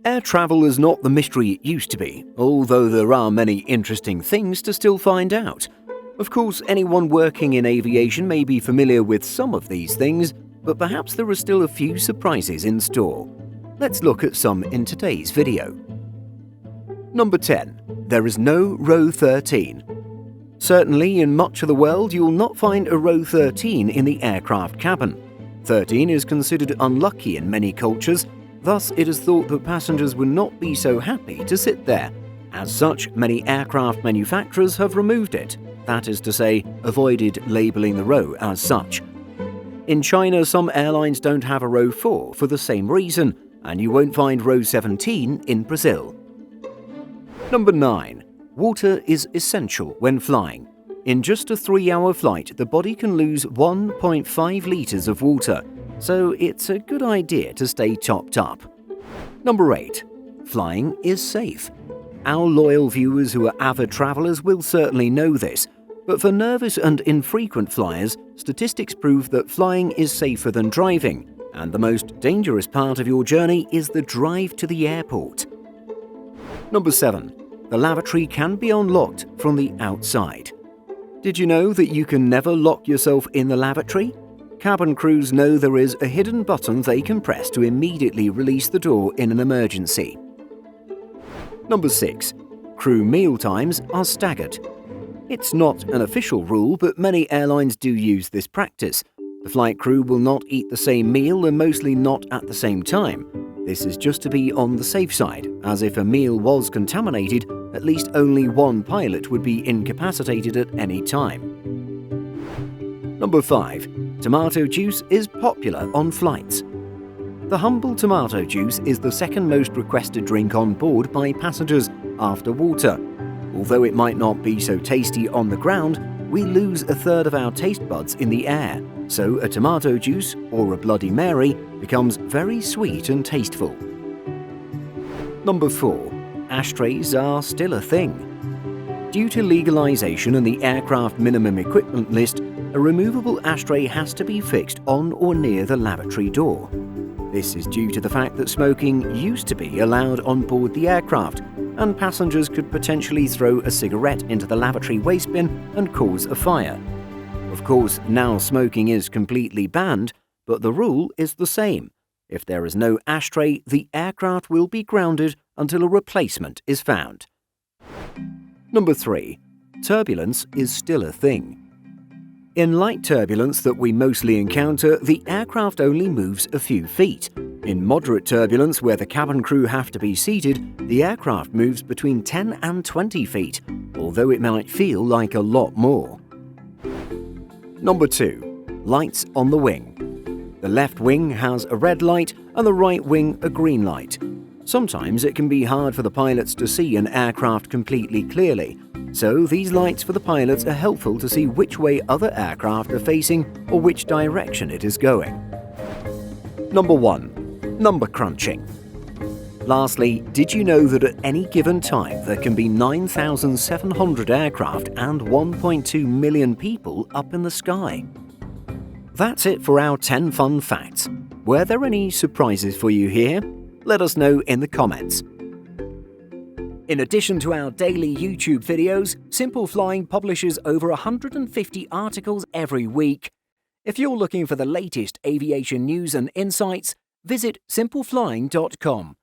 Air travel is not the mystery it used to be, although there are many interesting things to still find out. Of course, anyone working in aviation may be familiar with some of these things, but perhaps there are still a few surprises in store. Let's look at some in today's video. Number 10. There is no row 13. Certainly, in much of the world, you will not find a row 13 in the aircraft cabin. 13 is considered unlucky in many cultures, thus it is thought that passengers would not be so happy to sit there. As such, many aircraft manufacturers have removed it, that is to say, avoided labelling the row as such. In China, some airlines don't have a row 4 for the same reason, and you won't find row 17 in Brazil. Number 9. Water is essential when flying. In just a 3-hour flight, the body can lose 1.5 litres of water, so it's a good idea to stay topped up. Number 8. Flying is safe. Our loyal viewers who are avid travellers will certainly know this, but for nervous and infrequent flyers, statistics prove that flying is safer than driving, and the most dangerous part of your journey is the drive to the airport. Number 7. The lavatory can be unlocked from the outside. Did you know that you can never lock yourself in the lavatory? Cabin crews know there is a hidden button they can press to immediately release the door in an emergency. Number 6. Crew meal times are staggered. It's not an official rule, but many airlines do use this practice. The flight crew will not eat the same meal and mostly not at the same time. This is just to be on the safe side, as if a meal was contaminated, at least only one pilot would be incapacitated at any time. Number 5. Tomato juice is popular on flights. The humble tomato juice is the second most requested drink on board by passengers after water. Although it might not be so tasty on the ground, we lose a third of our taste buds in the air, so a tomato juice or a Bloody Mary becomes very sweet and tasteful. Number 4. Ashtrays are still a thing. Due to legalization and the aircraft minimum equipment list, a removable ashtray has to be fixed on or near the lavatory door. This is due to the fact that smoking used to be allowed on board the aircraft, and passengers could potentially throw a cigarette into the lavatory waste bin and cause a fire. Of course, now smoking is completely banned, but the rule is the same. If there is no ashtray, the aircraft will be grounded until a replacement is found. Number 3. Turbulence is still a thing. In light turbulence that we mostly encounter, the aircraft only moves a few feet. In moderate turbulence, where the cabin crew have to be seated, the aircraft moves between 10 and 20 feet, although it might feel like a lot more. Number 2. Lights on the wing. The left wing has a red light and the right wing a green light. Sometimes it can be hard for the pilots to see an aircraft completely clearly, so these lights for the pilots are helpful to see which way other aircraft are facing or which direction it is going. Number 1. Number crunching. Lastly, did you know that at any given time there can be 9,700 aircraft and 1.2 million people up in the sky? That's it for our 10 fun facts. Were there any surprises for you here? Let us know in the comments. In addition to our daily YouTube videos, Simple Flying publishes over 150 articles every week. If you're looking for the latest aviation news and insights, visit simpleflying.com.